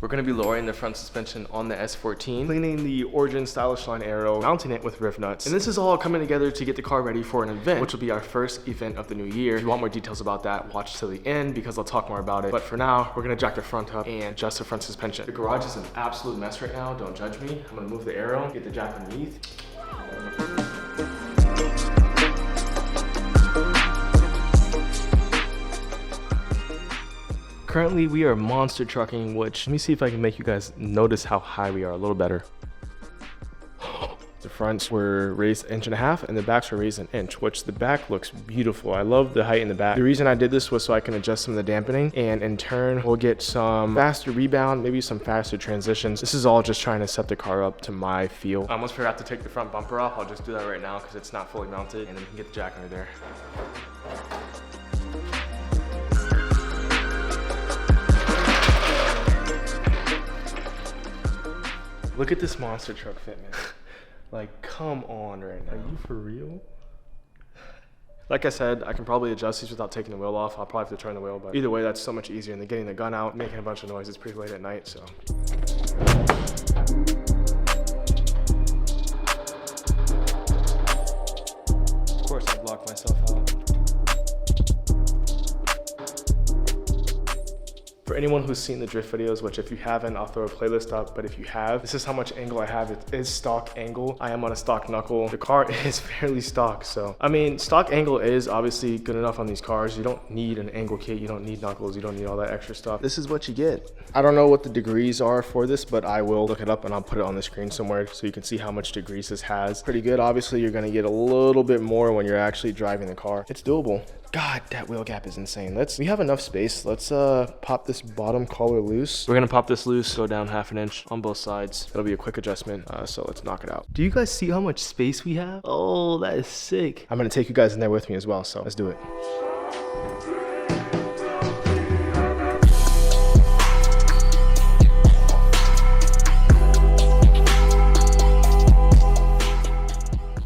We're gonna be lowering the front suspension on the S14, cleaning the Origin Stylish Line aero, mounting it with riv nuts. And this is all coming together to get the car ready for an event, which will be our first event of the new year. If you want more details about that, watch till the end because I'll talk more about it. But for now, we're gonna jack the front up and adjust the front suspension. The garage is an absolute mess right now, don't judge me. I'm gonna move the aero, get the jack underneath. Currently, we are monster trucking, which, let me see if I can make you guys notice how high we are a little better. The fronts were raised 1.5 inches and the backs were raised 1 inch, which the back looks beautiful. I love the height in the back. The reason I did this was so I can adjust some of the dampening, and in turn, we'll get some faster rebound, maybe some faster transitions. This is all just trying to set the car up to my feel. I almost forgot to take the front bumper off. I'll just do that right now because it's not fully mounted, and then we can get the jack under there. Look at this monster truck fitment. Like, come on right now. Are you for real? Like I said, I can probably adjust these without taking the wheel off. I'll probably have to turn the wheel, but either way, that's so much easier than getting the gun out, making a bunch of noise. It's pretty late at night, so. Of course, I blocked myself out. For anyone who's seen the drift videos, which if you haven't, I'll throw a playlist up, but if you have, this is how much angle I have. It is stock angle. I am on a stock knuckle. The car is fairly stock, so. I mean, stock angle is obviously good enough on these cars. You don't need an angle kit, you don't need knuckles, you don't need all that extra stuff. This is what you get. I don't know what the degrees are for this, but I will look it up and I'll put it on the screen somewhere so you can see how much degrees this has. Pretty good. Obviously, you're gonna get a little bit more when you're actually driving the car. It's doable. God, that wheel gap is insane. We have enough space. Let's pop this bottom collar loose. We're gonna pop this loose, go down 1/2 inch on both sides. It'll be a quick adjustment, so let's knock it out. Do you guys see how much space we have? Oh, that is sick. I'm gonna take you guys in there with me as well, so let's do it.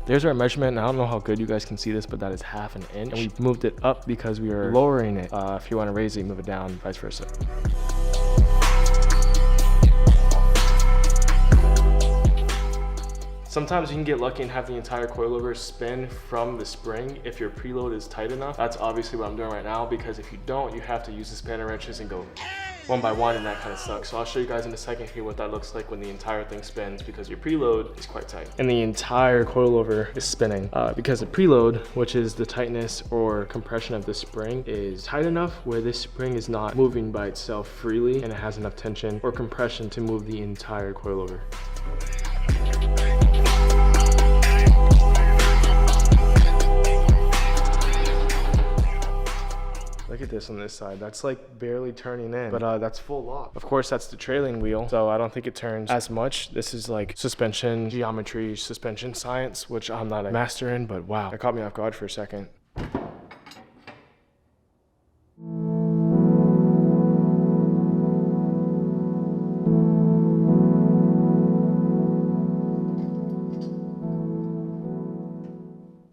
There's our measurement. I don't know how good you guys can see this, but that is 1/2 inch. And we moved it up because we are lowering it. If you want to raise it, move it down, vice versa. Sometimes you can get lucky and have the entire coilover spin from the spring if your preload is tight enough. That's obviously what I'm doing right now, because if you don't, you have to use the spanner wrenches and go one by one, and that kind of sucks. So I'll show you guys in a second here what that looks like when the entire thing spins, because your preload is quite tight. And the entire coilover is spinning because the preload, which is the tightness or compression of the spring, is tight enough where this spring is not moving by itself freely and it has enough tension or compression to move the entire coilover. Look at this on this side. That's like barely turning in, but that's full lock. Of course, that's the trailing wheel, so I don't think it turns as much. This is like suspension geometry, suspension science, which I'm not a master in, but wow, that caught me off guard for a second.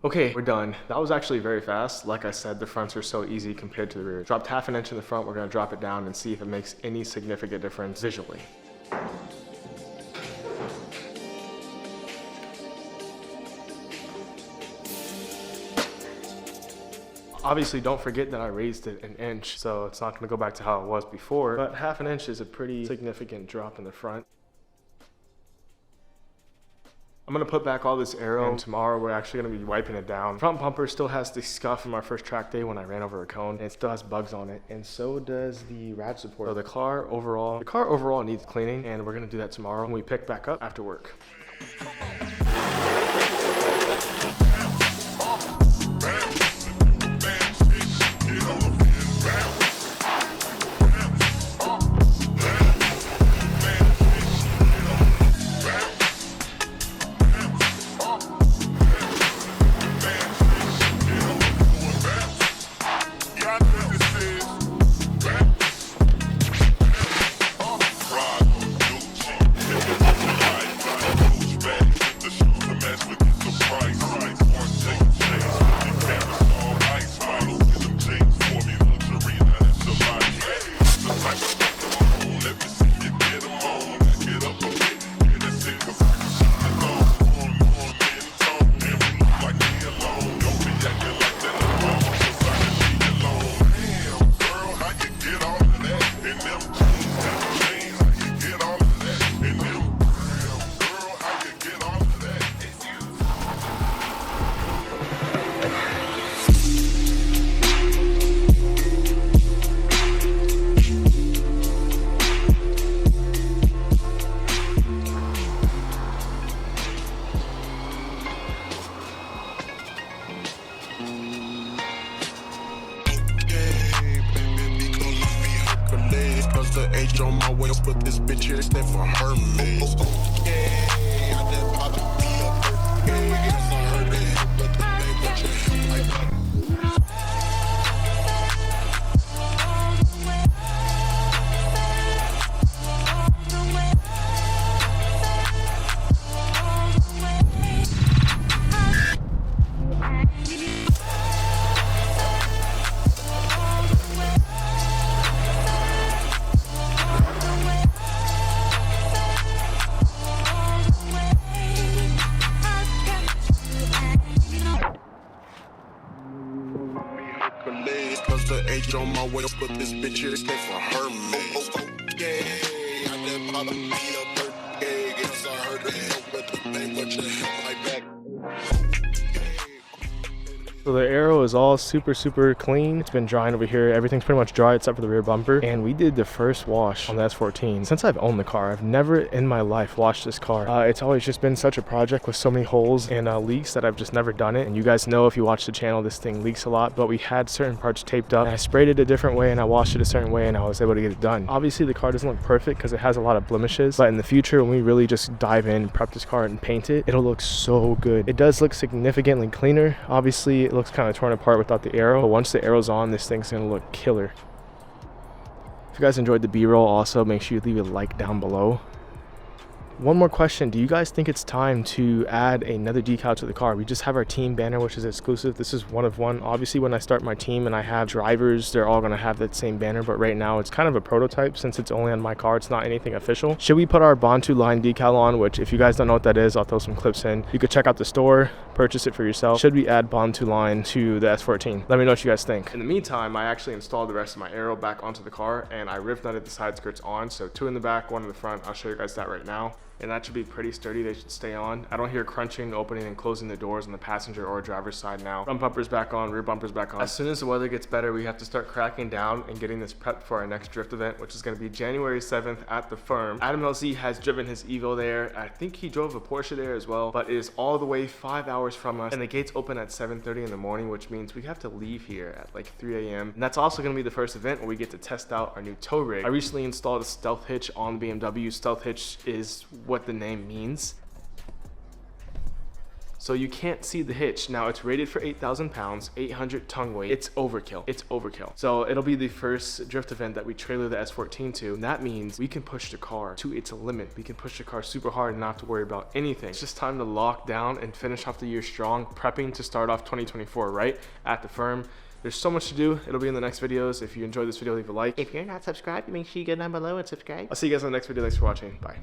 Okay, we're done. That was actually very fast. Like I said, the fronts are so easy compared to the rear. Dropped 1/2 inch in the front. We're gonna drop it down and see if it makes any significant difference visually. Obviously, don't forget that I raised it 1 inch, so it's not gonna go back to how it was before, but 1/2 inch is a pretty significant drop in the front. I'm gonna put back all this aero, and tomorrow we're actually gonna be wiping it down. Front bumper still has the scuff from our first track day when I ran over a cone, and it still has bugs on it, and so does the rad support. So the car overall needs cleaning, and we're gonna do that tomorrow when we pick back up after work. but this bitch here stand for Hermes. Yeah, I done popped me up. Yeah, yes, I heard that, but the name what you like. Cause the H on my way, but this bitch here stand for Hermes. Yeah, I done popped me up. Yeah, yes, I heard that, but the name what you like back. So the aero is all super clean. It's been drying over here. Everything's pretty much dry except for the rear bumper. And we did the first wash on the S14. Since I've owned the car, I've never in my life washed this car. It's always just been such a project with so many holes and leaks that I've just never done it. And you guys know, if you watch the channel, this thing leaks a lot, but we had certain parts taped up. And I sprayed it a different way and I washed it a certain way and I was able to get it done. Obviously the car doesn't look perfect because it has a lot of blemishes, but in the future, when we really just dive in, prep this car and paint it, it'll look so good. It does look significantly cleaner. Obviously it looks kind of torn apart without the aero, but once the aero's on, this thing's gonna look killer. If you guys enjoyed the b-roll, also make sure you leave a like down below. One more question, do you guys think it's time to add another decal to the car? We just have our team banner, which is exclusive. This is one of one. Obviously when I start my team and I have drivers, they're all gonna have that same banner, but right now it's kind of a prototype since it's only on my car. It's not anything official. Should we put our Bantu line decal on, which if you guys don't know what that is, I'll throw some clips in. You could check out the store, purchase it for yourself. Should we add Bantu line to the S14? Let me know what you guys think. In the meantime, I actually installed the rest of my aero back onto the car and I riv nutted the side skirts on. So 2 in the back, 1 in the front. I'll show you guys that right now. And that should be pretty sturdy. They should stay on. I don't hear crunching, opening and closing the doors on the passenger or driver's side now. Front bumper's back on, rear bumper's back on. As soon as the weather gets better, we have to start cracking down and getting this prepped for our next drift event, which is going to be January 7th at the firm. Adam LZ has driven his Evo there. I think he drove a Porsche there as well, but it is all the way 5 hours from us. And the gates open at 7:30 in the morning, which means we have to leave here at like 3 a.m. And that's also going to be the first event where we get to test out our new tow rig. I recently installed a stealth hitch on the BMW. Stealth hitch is what the name means. So you can't see the hitch. Now it's rated for 8,000 pounds, 800 tongue weight. It's overkill. It's overkill. So it'll be the first drift event that we trailer the S14 to. And that means we can push the car to its limit. We can push the car super hard and not have to worry about anything. It's just time to lock down and finish off the year strong, prepping to start off 2024 right at the firm. There's so much to do. It'll be in the next videos. If you enjoyed this video, leave a like. If you're not subscribed, make sure you go down below and subscribe. I'll see you guys in the next video. Thanks for watching. Bye.